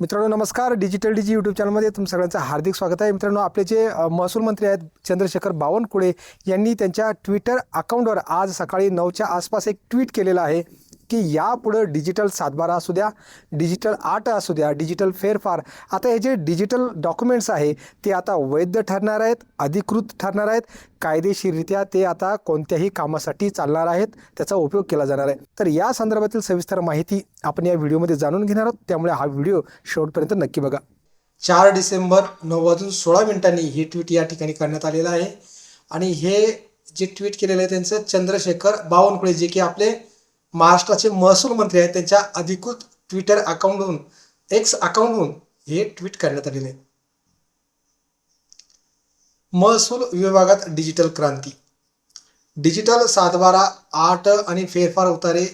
मित्रांनो नमस्कार. डिजिटल डीजी यूट्यूब चॅनलमध्ये तुमचं सगळ्यांचं हार्दिक स्वागत आहे. मित्रांनो आपले जे महसूल मंत्री आहेत चंद्रशेखर बावनकुळे यांनी त्यांच्या ट्विटर अकाउंटवर आज सकाळी 9च्या आसपास एक ट्विट केलेलं आहे की यापुढं डिजिटल सातबारा असू द्या, डिजिटल आट असू द्या, डिजिटल फेरफार, आता हे जे डिजिटल डॉक्युमेंट्स आहे ते आता वैध ठरणार आहेत, अधिकृत ठरणार आहेत, कायदेशीररित्या ते आता कोणत्याही कामासाठी चालणार आहेत, त्याचा उपयोग केला जाणार आहे. तर या संदर्भातील सविस्तर माहिती आपण या व्हिडिओमध्ये जाणून घेणार आहोत, त्यामुळे हा व्हिडिओ शेवटपर्यंत नक्की बघा. 4 डिसेंबर 9:16 ही ट्विट या ठिकाणी करण्यात आलेलं आहे आणि हे जे ट्विट केलेलं आहे त्यांचं चंद्रशेखर बावनकुळे जे की आपले महाराष्ट्राचे महसूल मंत्री आहेत त्यांच्या अधिकृत ट्विटर अकाउंटवरून एक्स अकाउंटवरून हे ट्विट करण्यात आलेले आहे. महसूल विभागात डिजिटल क्रांती. डिजिटल सातबारा, आट आणि फेरफार उतारे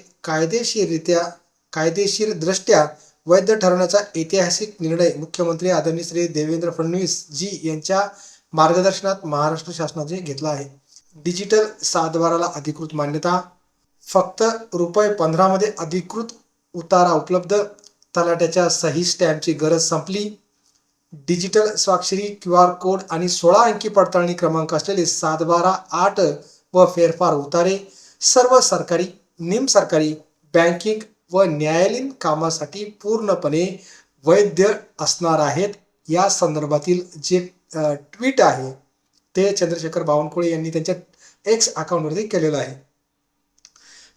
कायदेशीरदृष्ट्या वैध ठरवण्याचा ऐतिहासिक निर्णय मुख्यमंत्री आदरणीय श्री देवेंद्र फडणवीस जी यांच्या मार्गदर्शनात महाराष्ट्र शासनाने घेतला आहे. डिजिटल सातबाराला अधिकृत मान्यता. फक्त ₹15 मध्ये अधिकृत उतारा उपलब्ध. तलाट्याच्या सही स्टॅम्पची गरज संपली. डिजिटल स्वाक्षरी, QR कोड आणि 16 अंकी पडताळणी क्रमांक असलेले सातबारा, आट व फेरफार उतारे सर्व सरकारी, निमसरकारी, बँकिंग व न्यायालयीन कामासाठी पूर्णपणे वैध असणार आहेत. या संदर्भातील जे ट्विट आहे ते चंद्रशेखर बावनकुळे यांनी त्यांच्या एक्स अकाउंटवरती केलेलं आहे.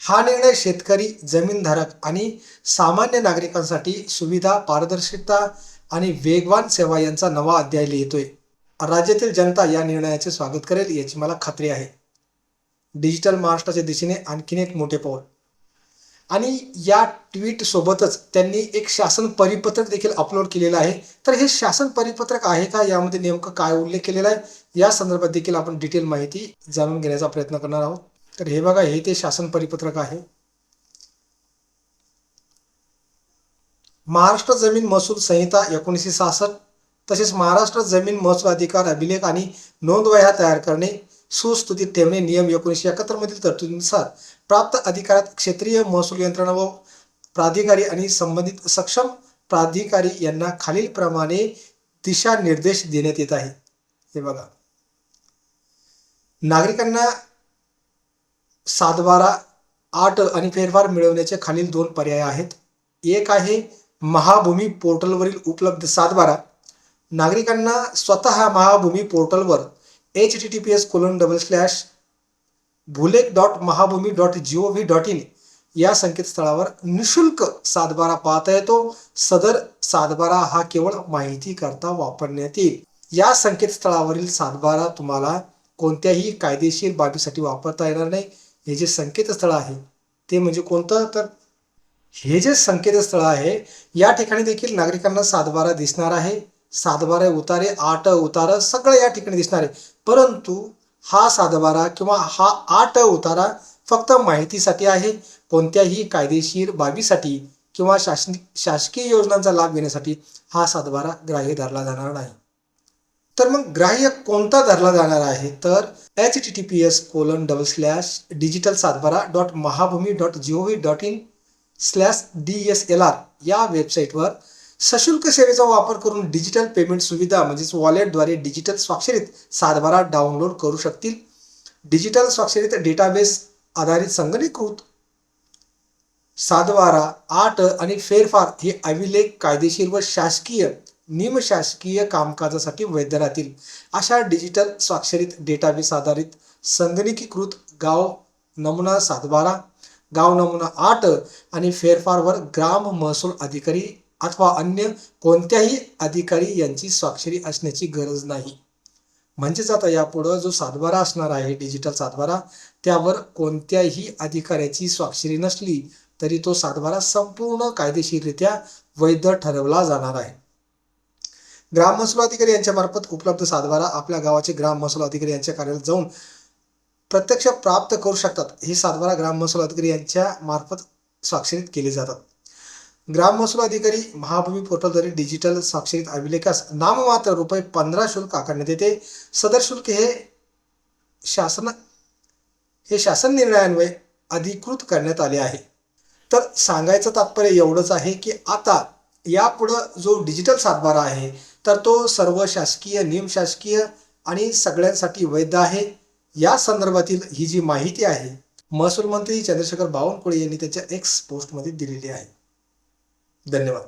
हा निर्णय शेतकरी, जमीनधारक आणि सामान्य नागरिकांसाठी सुविधा, पारदर्शकता आणि वेगवान सेवा यांचा नवा अध्याय लिहितोय. राज्यातील जनता या निर्णयाचे स्वागत करेल याची मला खात्री आहे. डिजिटल महाराष्ट्राच्या दिशेने आणखीन एक मोठे पाऊल. आणि या ट्विट सोबतच त्यांनी एक शासन परिपत्रक देखील अपलोड केलेलं आहे. तर हे शासन परिपत्रक आहे का, यामध्ये नेमकं काय उल्लेख केलेला आहे या संदर्भात देखील आपण डिटेल माहिती जाणून घेण्याचा प्रयत्न करणार आहोत. तर हे बघा, हे ते शासन परिपत्रक आहे. महाराष्ट्र जमीन महसूल संहिता 1966, तसेच महाराष्ट्र जमीन महसूल अधिकार अभिलेख आणि नोंदवह्या तयार करणे, सुस्थितीत ठेवणे नियम 1971 मधील तरतुदीनुसार प्राप्त अधिकारात क्षेत्रीय महसूल यंत्रणा व प्राधिकारी आणि संबंधित सक्षम प्राधिकारी यांना खालील प्रमाणे दिशानिर्देश देण्यात येत आहे. हे बघा, नागरिकांना सातबारा, आट आणि फेरफार मिळवण्याचे खालील 2 पर्याय आहेत. एक आहे महाभूमी पोर्टलवरील उपलब्ध सातबारा. नागरिकांना स्वतः महाभूमी पोर्टलवर https://bhulek.mahabhumi.gov.in या संकेतस्थळावर निशुल्क सातबारा पाहता येतो. सदर सातबारा हा केवळ माहिती करता वापरण्यात येईल. या संकेतस्थळावरील सातबारा तुम्हाला कोणत्याही कायदेशीर बाबीसाठी वापरता येणार नाही. हे जे संकेतस्थळ आहे ते म्हणजे कोणतं, तर हे जे संकेतस्थळ आहे या ठिकाणी देखील नागरिकांना सातबारा दिसणार आहे. सातबारा उतारे, आट उतारा सगळं या ठिकाणी दिसणार आहे. परंतु हा सातबारा किंवा हा आट उतारा फक्त माहितीसाठी आहे. कोणत्याही कायदेशीर बाबीसाठी किंवा शासकीय योजनांचा लाभ घेण्यासाठी हा सातबारा ग्राह्य धरला जाणार नाही. तर मग ग्राह्य कोणता धरला जाणार आहे, तर https://digitalsatbara.mahabhumi.gov.in/DSLR या वेबसाईटवर सशुल्क सेवेचा वापर करून डिजिटल पेमेंट सुविधा म्हणजेच वॉलेटद्वारे डिजिटल स्वाक्षरीत सातबारा डाउनलोड करू शकतील. डिजिटल स्वाक्षरीत डेटाबेस आधारित संगणकीकृत सातबारा, आट आणि फेरफार हे अभिलेख कायदेशीर व शासकीय, निमशासकीय कामकाजासाठी वैध राहतील. अशा डिजिटल स्वाक्षरीत डेटाबेस आधारित संगणकीकृत गाव नमुना सातबारा, गाव नमुना आट आणि फेरफारवर ग्राम महसूल अधिकारी अथवा अन्य कोणत्याही अधिकारी यांची स्वाक्षरी असण्याची गरज नाही. म्हणजेच आता यापुढं जो सातबारा असणार आहे डिजिटल सातबारा, त्यावर कोणत्याही अधिकाऱ्याची स्वाक्षरी नसली तरी तो सातबारा संपूर्ण कायदेशीररित्या वैध ठरवला जाणार आहे. ग्राम महसूल अधिकारी यांच्या मार्फत उपलब्ध सातबारा आपल्या गावाचे ग्राम महसूल अधिकारी यांच्या कार्यालयात जाऊन प्रत्यक्ष प्राप्त करू शकतात. हे सातबारा ग्राम महसूल अधिकारी यांच्या मार्फत स्वाक्षरित केले जातात. ग्राम महसूल अधिकारी महाभूमी पोर्टलद्वारे डिजिटल स्वाक्षरित अभिलेखास नाममात्र ₹15 शुल्क आकारण्यात येते. सदर शुल्क हे शासन निर्णयान्वये अधिकृत करण्यात आले आहे. तर सांगायचं तात्पर्य एवढंच आहे की आता यापुढं जो डिजिटल सातबारा आहे तर तो सर्व शासकीय, निमशासकीय आणि सगळ्यांसाठी वैध आहे. या संदर्भातील ही जी माहिती आहे महसूल मंत्री चंद्रशेखर बावनकुळे यांनी त्याच्या एक्स पोस्टमध्ये दिलेली आहे. धन्यवाद.